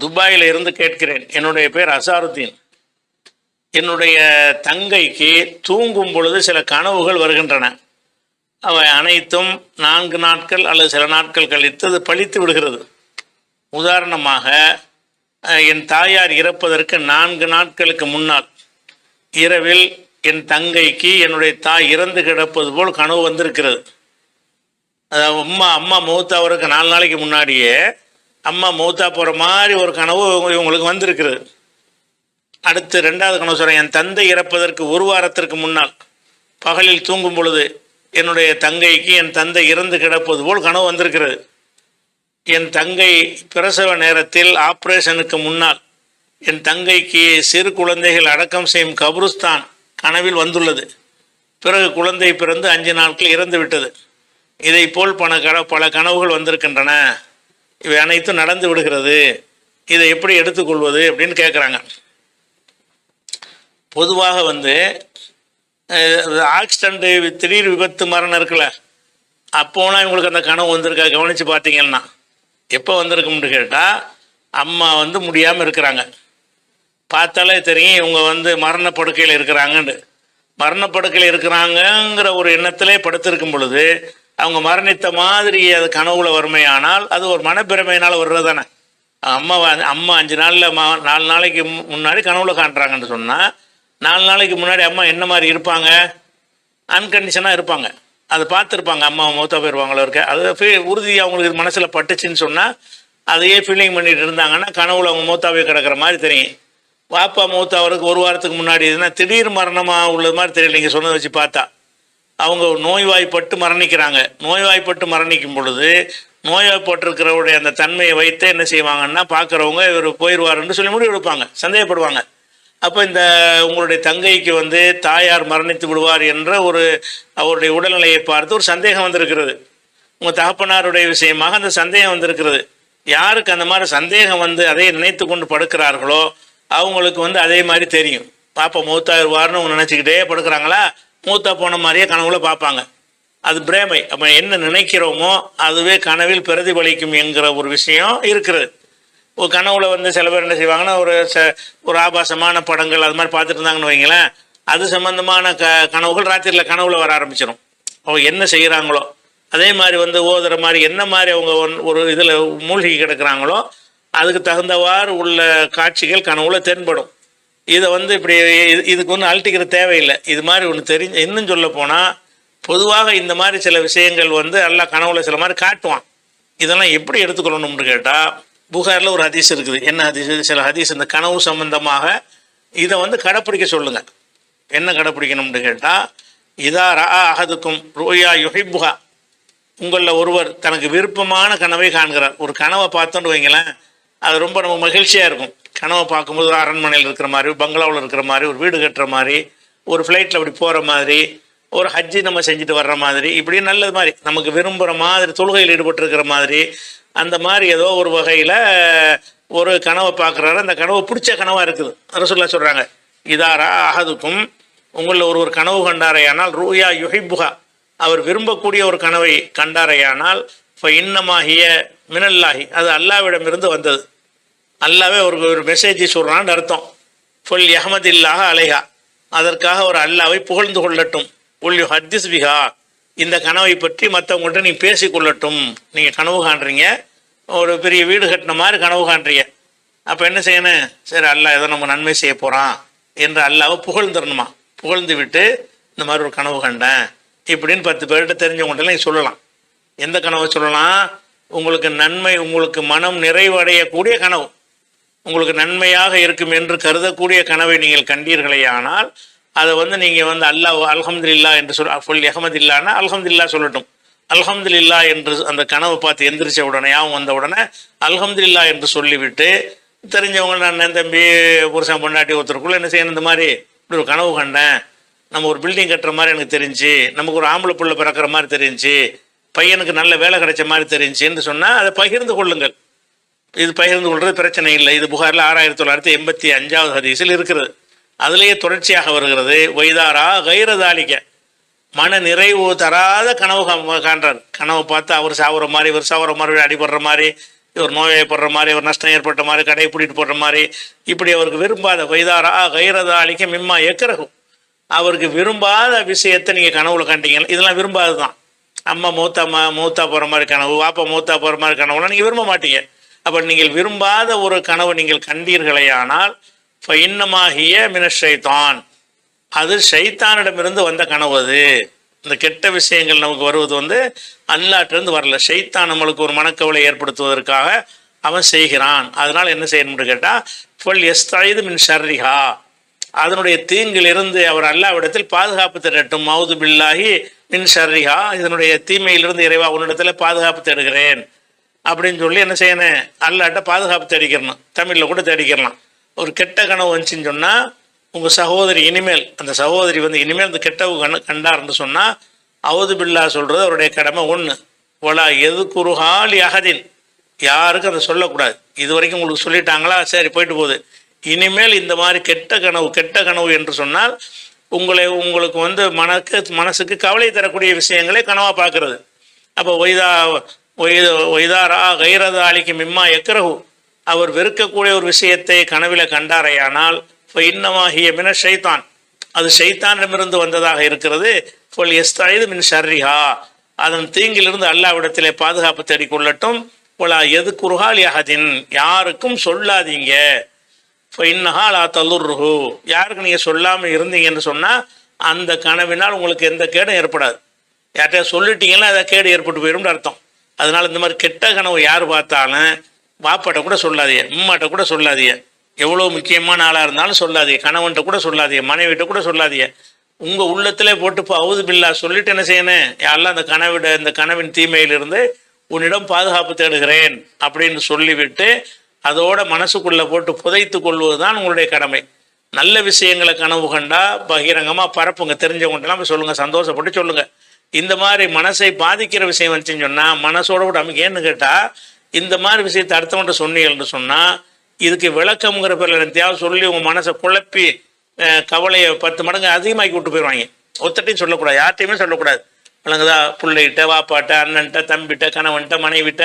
துபாயில் இருந்து கேட்கிறேன். என்னுடைய பேர் அசாருத்தீன். என்னுடைய தங்கைக்கு தூங்கும் பொழுது சில கனவுகள் வருகின்றன. அவை அனைத்தும் 4 நாட்கள் அல்லது சில நாட்கள் கழித்து அது பழித்து விடுகிறது. உதாரணமாக, என் தாயார் இறப்பதற்கு 4 நாட்களுக்கு முன்னால் இரவில் என் தங்கைக்கு என்னுடைய தாய் இறந்து கிடப்பது போல் கனவு வந்திருக்கிறது. அதாவது அம்மா மௌத்தாவருக்கு 4 நாளைக்கு முன்னாடியே அம்மா மௌத்தா போகிற மாதிரி ஒரு கனவு இவங்களுக்கு வந்திருக்கிறது. அடுத்து 2வது கனவு சொல்கிறேன். என் தந்தை இறப்பதற்கு 1 வாரத்திற்கு முன்னால் பகலில் தூங்கும் பொழுது என்னுடைய தங்கைக்கு என் தந்தை இறந்து கிடப்பது போல் கனவு வந்திருக்கிறது. என் தங்கை பிரசவ நேரத்தில் ஆப்ரேஷனுக்கு முன்னால் என் தங்கைக்கு சிறு குழந்தைகள் அடக்கம் செய்யும் கபருஸ்தான் கனவில் வந்துள்ளது. பிறகு குழந்தை பிறந்து 5 நாட்கள் இறந்து விட்டது. இதை போல் பல கனவுகள் வந்திருக்கின்றன. இவை அனைத்தும் நடந்து விடுகிறது. இதை எப்படி எடுத்துக்கொள்வது அப்படின்னு கேட்குறாங்க. பொதுவாக ஆக்சிடென்ட், திடீர் விபத்து, மரணம் இருக்குல்ல, அப்போனா இவங்களுக்கு அந்த கனவு வந்திருக்கா கவனித்து பார்த்தீங்கன்னா எப்போ வந்திருக்கும்னு கேட்டால், அம்மா முடியாமல் இருக்கிறாங்க, பார்த்தாலே தெரியும் இவங்க மரணப்படுக்கையில் இருக்கிறாங்கன்னு. மரணப்படுக்கையில் இருக்கிறாங்கங்கிற ஒரு எண்ணத்திலே படுத்திருக்கும் பொழுது அவங்க மரணித்த மாதிரி அது கனவுல வறுமையானால் அது ஒரு மனப்பிரமையினால் வர்றது தானே. அம்மா 5 நாளில் 4 நாளைக்கு முன்னாடி கனவுல காட்டுறாங்கன்னு சொன்னால் 4 நாளைக்கு முன்னாடி அம்மா என்ன மாதிரி இருப்பாங்க? அன்கண்டிஷனாக இருப்பாங்க. அதை பார்த்துருப்பாங்க. அம்மா மூத்தா போயிடுவாங்களோ இருக்க அது உறுதியாக அவங்களுக்கு மனசில் பட்டுச்சின்னு சொன்னால் அதையே ஃபீலிங் பண்ணிட்டு இருந்தாங்கன்னா கனவுல அவங்க மூத்தாவே கிடக்கிற மாதிரி தெரியும். வாப்பா மூத்தாவருக்கு 1 வாரத்துக்கு முன்னாடி இதுனா திடீர் மரணமாக உள்ளது மாதிரி தெரியல. நீங்கள் சொன்னதை வச்சு பார்த்தா அவங்க நோய்வாய்ப்பட்டு மரணிக்கிறாங்க. நோய்வாய்ப்பட்டு மரணிக்கும் பொழுது நோய்வாய்ப்பட்டிருக்கிறவருடைய அந்த தன்மையை வைத்து என்ன செய்வாங்கன்னா பார்க்குறவங்க இவர் போயிடுவாருன்னு சொல்லி முடிவு எடுப்பாங்க, சந்தேகப்படுவாங்க. அப்போ இந்த உங்களுடைய தங்கைக்கு தாயார் மரணித்து விடுவார் என்ற அவருடைய உடல்நிலையை பார்த்து ஒரு சந்தேகம் வந்திருக்கிறது. உங்கள் தகப்பனாருடைய விஷயமாக அந்த சந்தேகம் வந்திருக்கிறது. யாருக்கு அந்த மாதிரி சந்தேகம் அதை நினைத்து கொண்டு படுக்கிறார்களோ அவங்களுக்கு அதே மாதிரி தெரியும். பாப்பா மூத்தாயிருவார்னு நினச்சிக்கிட்டே படுக்கிறாங்களா, மூத்தா போன மாதிரியே கனவுல பார்ப்பாங்க. அது பிரேமை. அப்போ என்ன நினைக்கிறோமோ அதுவே கனவில் பிரதிபலிக்கும் என்கிற ஒரு விஷயம் இருக்கிறது. ஒரு கனவுல சில பேர் என்ன செய்வாங்கன்னா ஒரு ஆபாசமான படங்கள் அது மாதிரி பார்த்துட்டு இருந்தாங்கன்னு வைங்களேன், அது சம்பந்தமான கனவுகள் ராத்திரியில் கனவுல வர ஆரம்பிச்சிடும். அவங்க என்ன செய்கிறாங்களோ அதே மாதிரி ஓதுற மாதிரி என்ன மாதிரி அவங்க ஒரு இதில் மூழ்கி கிடக்கிறாங்களோ அதுக்கு தகுந்தவாறு உள்ள காட்சிகள் கனவுல தென்படும். இதை இப்படி இதுக்கு அழட்டிக்கிற தேவையில்லை. இது மாதிரி ஒன்று இன்னும் சொல்ல போனால் பொதுவாக இந்த மாதிரி சில விஷயங்கள் எல்லாம் கனவுல சில மாதிரி காட்டுவான். இதெல்லாம் எப்படி எடுத்துக்கொள்ளணும்னு கேட்டால், புகாரில் ஒரு ஹதீஸ் இருக்குது. என்ன ஹதீஸ்? சில ஹதீஸ் இந்த கனவு சம்பந்தமாக இதை கடைப்பிடிக்க சொல்லுங்க. என்ன கடைப்பிடிக்கணும்னு கேட்டால், இதா ரா அஹதுக்கும் ருயா யுஹிப்புஹா, உங்களில் ஒருவர் தனக்கு விருப்பமான கனவை காண்கிறார். ஒரு கனவை பார்த்தோன்னு வைங்களேன், அது ரொம்ப நம்ம மகிழ்ச்சியாக இருக்கும். கனவை பார்க்கும்போது ஒரு அரண்மனையில் இருக்கிற மாதிரி, பங்களாவில் இருக்கிற மாதிரி, ஒரு வீடு கட்டுற மாதிரி, ஒரு ஃப்ளைட்டில் அப்படி போகிற மாதிரி, ஒரு ஹஜ்ஜி நம்ம செஞ்சுட்டு வர்ற மாதிரி, இப்படி நல்லது மாதிரி நமக்கு விரும்புகிற மாதிரி, தொழுகையில் ஈடுபட்டிருக்கிற மாதிரி, அந்த மாதிரி ஏதோ ஒரு வகையில் ஒரு கனவை பார்க்குறாரு. அந்த கனவு பிடிச்ச கனவாக இருக்குது. ரசூலுல்லாஹ் சொல்கிறாங்க, இதாரா அஹதுக்கும், உங்களில் ஒரு கனவு கண்டாரையானால் ரூயா யுஹிப்புஹா, அவர் விரும்பக்கூடிய ஒரு கனவை கண்டாரையானால் இப்போ இன்னமாகிய மினல்லாஹி, அது அல்லாவிடமிருந்து வந்தது. அல்லாவே ஒரு மெசேஜ் சொல்கிறான்னு அர்த்தம். ஃபுல் யஹமதில்லாஹ அலைஹா, அதற்காக ஒரு அல்லாவை புகழ்ந்து கொள்ளட்டும். உல் ஹத்திஸ் பிஹா, இந்த கனவை பற்றி மற்றவங்கள்ட்ட நீ பேசி கொள்ளட்டும். நீங்கள் கனவு காண்றீங்க, ஒரு பெரிய வீடு கட்டின மாதிரி கனவு காண்றீங்க. அப்போ என்ன செய்யணும்? சரி, அல்லாஹ் ஏதோ நம்ம நன்மை செய்ய போகிறான் என்று அல்லாவை புகழ்ந்துடணுமா. புகழ்ந்து விட்டு இந்த மாதிரி ஒரு கனவு கண்டேன் இப்படின்னு 10 பேர்கிட்ட தெரிஞ்சவங்கள்ட்டலாம் நீ சொல்லலாம். எந்த கனவை சொல்லலாம்? உங்களுக்கு நன்மை, உங்களுக்கு மனம் நிறைவடையக்கூடிய கனவு, உங்களுக்கு நன்மையாக இருக்கும் என்று கருதக்கூடிய கனவை நீங்கள் கண்டீர்களேயானால் அதை நீங்கள் அல்லாஹ் அல்ஹம்துலில்லா என்று ஃபுல் அஹமதில்லான்னா அல்ஹம்துலில்லா சொல்லட்டும். அல்ஹம்துலில்லா என்று அந்த கனவை பார்த்து எந்திரிச்ச உடனே யாவும் வந்த உடனே அல்ஹம்துலில்லா என்று சொல்லிவிட்டு, தெரிஞ்சவங்க நான் தம்பி புருஷன் பொண்டாட்டி ஒருத்தருக்குள்ளே என்ன செய்யணும், இந்த மாதிரி இப்படி ஒரு கனவு கண்டேன், நம்ம ஒரு பில்டிங் கட்டுற மாதிரி எனக்கு தெரிஞ்சு, நமக்கு ஒரு ஆம்பளை புள்ள பிறக்கிற மாதிரி தெரிஞ்சு, பையனுக்கு நல்ல வேலை கிடைச்ச மாதிரி தெரிஞ்சுன்னு சொன்னால் அதை பகிர்ந்து கொள்ளுங்கள். இது பகிர்ந்து கொள்வது பிரச்சனை இல்லை. இது புகாரில் 6985வது ஹதீஸில் இருக்கிறது. அதிலேயே தொடர்ச்சியாக வருகிறது. வைதாரா கைரதாலிக்க, மன நிறைவு தராத கனவு காண்றார். கனவை பார்த்து அவர் சாவுற மாதிரி, இவர் சாவுற மாதிரி, அடிபடுற மாதிரி, இவர் நோயப்படுற மாதிரி, ஒரு நஷ்டம் ஏற்பட்ட மாதிரி, கடையை பூட்டிட்டு போடுற மாதிரி, இப்படி அவருக்கு விரும்பாத வைதாரா கைரதா அழிக்க மிம்மா எக்கரகும், அவருக்கு விரும்பாத விஷயத்தை நீங்கள் கனவுல கண்டீங்க, இதெல்லாம் விரும்பாது தான். அம்மா மூத்தா போகிற மாதிரி கனவு, வாப்பா மூத்தா போகிற மாதிரி கனவுலாம் நீங்கள் விரும்ப மாட்டீங்க. அப்போ நீங்கள் விரும்பாத ஒரு கனவு நீங்கள் கண்டீர்களேயானால் இன்னமாகிய மினஷைத்தான், அது ஷைத்தானிடமிருந்து வந்த கனவு. அது இந்த கெட்ட விஷயங்கள் நமக்கு வருவது வந்து அல்லாட்டிருந்து வரல, ஷைத்தான் நம்மளுக்கு ஒரு மனக்கவலை ஏற்படுத்துவதற்காக அவன் செய்கிறான். அதனால் என்ன செய்யணும்னு கேட்டால் ஃபுல் எஸ்தாயுது மின் ஷர்ரிஹா, அதனுடைய தீங்கிலிருந்து அவர் அல்லாவிடத்தில் பாதுகாப்பு தேடட்டும். மவுது பில்லாஹி மின் ஷர்ரிஹா, இதனுடைய தீமையிலிருந்து இறைவா உன்னிடத்தில் பாதுகாப்பு தேடுகிறேன் அப்படின்னு சொல்லி என்ன செய்யணும், அல்லாட்ட பாதுகாப்பு தேடிக்கிறணும். தமிழில் கூட தேடிக்கிறலாம். ஒரு கெட்ட கனவு வந்துச்சின்னு சொன்னால் உங்கள் சகோதரி இனிமேல், அந்த சகோதரி வந்து இனிமேல் அந்த கெட்டவு கண்டார்னு சொன்னால் அவுது பில்லா சொல்கிறது அவருடைய கடமை. ஒன்று, ஒலா எது குருஹால் யஹதின், யாருக்கும் அதை சொல்லக்கூடாது. இது வரைக்கும் உங்களுக்கு சொல்லிட்டாங்களா, சரி போயிட்டு போகுது. இனிமேல் இந்த மாதிரி கெட்ட கனவு என்று சொன்னால் உங்களுக்கு வந்து மனசுக்கு கவலை தரக்கூடிய விஷயங்களை கனவாக பார்க்கறது. அப்போ ஒய்தாரா கைரத அழிக்கு மிம்மா எக்கரகு, அவர் வெறுக்கக்கூடிய ஒரு விஷயத்தை கனவில் கண்டாரையானால் இன்னமாகிய மின ஷைத்தான், அது ஷைத்தானிடமிருந்து வந்ததாக இருக்கிறது. ஃபுல் எஸ்தாயுது மின் ஷர்ரிஹா, அதன் தீங்கிலிருந்து அல்லாவிடத்திலே பாதுகாப்பு தேடிக்கொள்ளட்டும். போலா எது குருஹால் யஹதின், யாருக்கும் சொல்லாதீங்க. இன்னஹா லா தலுர்ஹு, யாருக்கு நீங்கள் சொல்லாமல் இருந்தீங்கன்னு சொன்னால் அந்த கனவினால் உங்களுக்கு எந்த கேடும் ஏற்படாது. யார்கிட்ட சொல்லிட்டீங்கன்னா அதை கேடு ஏற்பட்டு போயிடும்னு அர்த்தம். அதனால் இந்த மாதிரி கெட்ட கனவு யார் பார்த்தாலும் பாப்பாட்ட கூட சொல்லாதீங்க, அம்மாட்ட கூட சொல்லாதீங்க, எவ்வளோ முக்கியமான ஆளாக இருந்தாலும் சொல்லாதீங்க, கணவன்கிட்ட கூட சொல்லாதீங்க, மனைவிட்ட கூட சொல்லாதீங்க. உங்கள் உள்ளத்திலே போட்டு இப்போ அவுது பில்லா சொல்லிட்டு என்ன செய்யணும், யாரெல்லாம் இந்த கனவின் தீமையிலிருந்து உன்னிடம் பாதுகாப்பு தேடுகிறேன் அப்படின்னு சொல்லிவிட்டு அதோட மனசுக்குள்ளே போட்டு புதைத்து கொள்வது தான் உங்களுடைய கடமை. நல்ல விஷயங்களை கனவு கண்டா பகிரங்கமாக பரப்புங்க, தெரிஞ்சவங்கள்ட்டெல்லாம் சொல்லுங்கள், சந்தோஷப்பட்டு சொல்லுங்கள். இந்த மாதிரி மனசை பாதிக்கிற விஷயம் வந்துச்சுன்னு சொன்னால் மனசோட கூட அமைக்க. ஏன்னு கேட்டால் இந்த மாதிரி விஷயத்தை அடுத்தவன்ட்ட சொன்னீங்கன்னு சொன்னால் இதுக்கு விளக்கம்ங்கிற பேரில் எந்தையாவது சொல்லி உங்கள் மனசை குழப்பி கவலையை 10 மடங்கு அதிகமாக்கி விட்டு போயிடுவாங்க. ஒத்தட்டையும் சொல்லக்கூடாது, யார்ட்டையுமே சொல்லக்கூடாது. விளங்குதா? பிள்ளைகிட்ட, வாப்பாட்ட, அண்ணன்ட்ட, தம்பிட்ட, கணவன்ட்ட, மனைவிட்ட,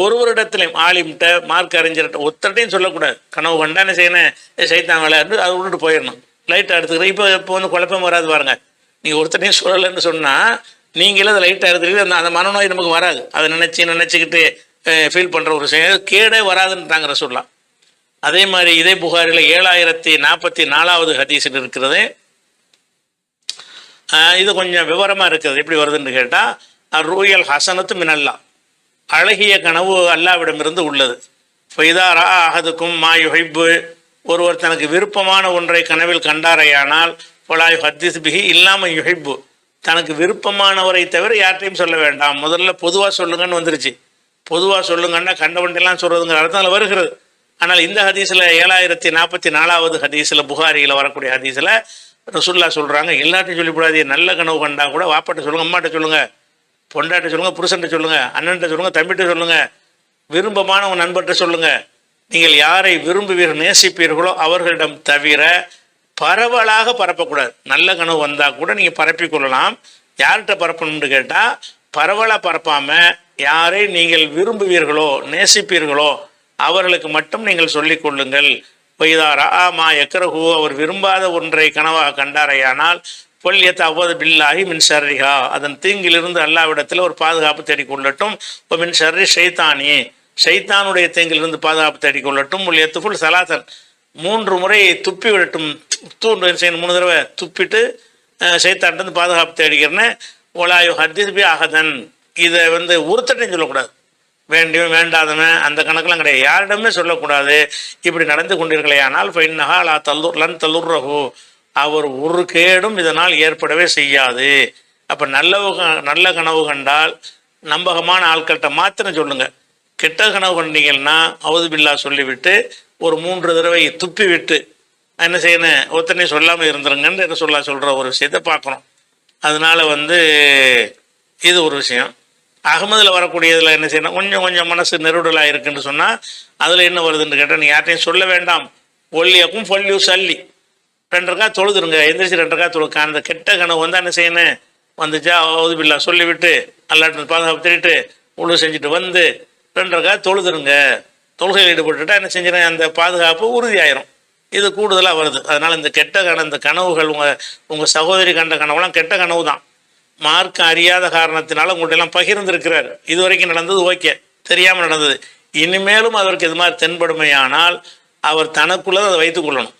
ஒருவரிடத்துலையும் ஆலிம்கிட்ட, மார்க் அறிஞர்கிட்ட ஒத்தட்டையும் சொல்லக்கூடாது. கனவு கண்டா என்ன செய்யணும், சைத்தான் விளையாண்டு அதை விட்டுட்டு போயிடணும். லைட்டாக எடுத்துக்கிறேன். இப்போ வந்து குழப்பம் வராது பாருங்க. நீங்கள் ஒருத்தட்டையும் சொல்லலைன்னு சொன்னால் நீங்களே அதை லைட்டாக எடுத்துக்கிட்டு அந்த மனநோய் நமக்கு வராது. அதை நினச்சிக்கிட்டு ஃபீல் பண்ணுற ஒரு விஷயம் கேடே வராதுன்றாங்கிற சொல்லலாம். அதே மாதிரி இதே புகாரில் 7044வது ஹதீஸில் இருக்கிறது. இது கொஞ்சம் விவரமாக இருக்குது. எப்படி வருதுன்னு கேட்டால் ரூயல் ஹசனத்து மினல்லா, அழகிய கனவு அல்லாவிடமிருந்து உள்ளது. ஃபைதாரா அஹதுக்கும் மா யுஹிப்பு, ஒருவர் தனக்கு விருப்பமான ஒன்றை கனவில் கண்டாரையானால் பொலாய் ஹத்தீஸ் பிஹி இல்லாமல் யுஹிப்பு, தனக்கு விருப்பமானவரை தவிர யார்ட்டையும் சொல்ல வேண்டாம். முதல்ல பொதுவாக சொல்லுங்கன்னு வந்துருச்சு. பொதுவாக சொல்லுங்கன்னா கண்டவன்ட்டெல்லாம் சொல்கிறதுங்கிற அர்த்தம் வருகிறது. ஆனால் இந்த ஹதீஸில் 7044வது ஹதீஸில் புகாரியில் வரக்கூடிய ஹதீஸில் ரசூலுல்லாஹ் சொல்கிறாங்க, எல்லாத்தையும் சொல்லிக்கூடாது. நல்ல கனவு கண்டா கூட வாப்பாட்ட சொல்லுங்கள், அம்மாட்ட சொல்லுங்கள், பொண்டாட்ட சொல்லுங்கள், புருஷன்ட்ட சொல்லுங்கள், அண்ணன்ட்ட சொல்லுங்கள், தம்பிட்ட சொல்லுங்கள், விருப்பமான உங்கள் நண்பர்கிட்ட சொல்லுங்கள். நீங்கள் யாரை விரும்புவீர்கள், நேசிப்பீர்களோ அவர்களிடம் தவிர பரவலாக பரப்பக்கூடாது. நல்ல கனவு வந்தால் கூட நீங்கள் பரப்பிக்கொள்ளலாம். யார்கிட்ட பரப்பணும்னு கேட்டால் பரவலாக பரப்பாமல் யாரை நீங்கள் விரும்புவீர்களோ நேசிப்பீர்களோ அவர்களுக்கு மட்டும் நீங்கள் சொல்லிக் கொள்ளுங்கள். வைதாரா மா எக்கரஹு, அவர் விரும்பாத ஒன்றை கனவாக கண்டாரையானால் பொல்யத்தை அவ்வது பில்லாஹி மின் ஷர்ரிஹா, அதன் தீங்கிலிருந்து அல்லாவிடத்தில் ஒரு பாதுகாப்பு தேடிக்கொள்ளட்டும். இப்போ மின் ஷர்ரி ஷைத்தானி, ஷைத்தானுடைய தீங்கிலிருந்து பாதுகாப்பு தேடிக்கொள்ளட்டும். எத்துஃபுல் சலாசன், 3 முறை துப்பி விடட்டும். 3 தடவை துப்பிட்டு ஷைத்தான்ட்டு பாதுகாப்பு தேடிக்கிறேன்னு. ஒலாயு ஹத்தீஸ் பி அஹதன், இதை வந்து ஒருத்தட்டையும் சொல்லக்கூடாது. வேண்டியவன் வேண்டாதவன் அந்த கணக்கெலாம் கிடையாது, யாரிடமே சொல்லக்கூடாது. இப்படி நடந்து கொண்டீர்களே ஆனால் ஃபைன்னஹா லா லன் தலுர்ரஹு, அவர் ஒரு கேடும் இதனால் ஏற்படவே செய்யாது. அப்போ நல்ல கனவு கண்டால் நம்பகமான ஆட்கள்கிட்ட மாத்திரம் சொல்லுங்கள். கெட்ட கனவு கண்டீங்கன்னா அவுது பில்லா சொல்லிவிட்டு ஒரு 3 தடவை துப்பி விட்டு என்ன செய்யணும், ஒருத்தனையும் சொல்லாமல் இருந்துருங்கன்னு என்ன சொல்கிற ஒரு விஷயத்தை பார்க்குறோம். அதனால் வந்து இது ஒரு விஷயம். அகமதில் வரக்கூடியதில் என்ன செய்யணும், கொஞ்சம் மனசு நெருடலாக இருக்குன்னு சொன்னால் அதில் என்ன வருதுன்னு கேட்டால் நீ யார்ட்டையும் சொல்ல வேண்டாம். ஒல்லியக்கும் பொல்லியூ சல்லி, 2 ரக்கா தொழுதுருங்க, எந்திரிச்சு 2 ரக்கா தொழுக்க. அந்த கெட்ட கனவு வந்து என்ன செய்யணும், வந்துச்சா அவுது பில்லா சொல்லிவிட்டு அல்லாட்டு பாதுகாப்பு தேடிட்டு உழு செஞ்சுட்டு வந்து 2 ரக்காத் தொழுதுருங்க. தொழுகையில் ஈடுபட்டுட்டா என்ன செஞ்சிடும், அந்த பாதுகாப்பு உறுதியாயிரும். இது கூடுதலாக வருது. அதனால் இந்த இந்த கனவுகள் உங்கள் சகோதரி கண்ட கனவுலாம் கெட்ட கனவு தான். மார்க்கம் அறியாத காரணத்தினால உங்கள்கிட்ட எல்லாம் பகிர்ந்துருக்கிறார். இது வரைக்கும் நடந்தது ஓகே, தெரியாமல் நடந்தது. இனிமேலும் அவருக்கு இது மாதிரி தென்படுமையானால் அவர் தனக்குள்ளே அதை வைத்துக் கொள்ளணும்.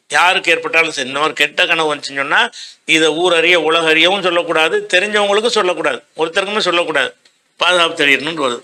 யாருக்கு ஏற்பட்டாலும் சரி, இந்த மாதிரி கெட்ட கனவு வந்துச்சுன்னு சொன்னால் இதை ஊரறிய உலகறியவும் சொல்லக்கூடாது, தெரிஞ்சவங்களுக்கும் சொல்லக்கூடாது, ஒருத்தருக்குமே சொல்லக்கூடாது. பாதுகாப்பு தெரியணும்னு வருது.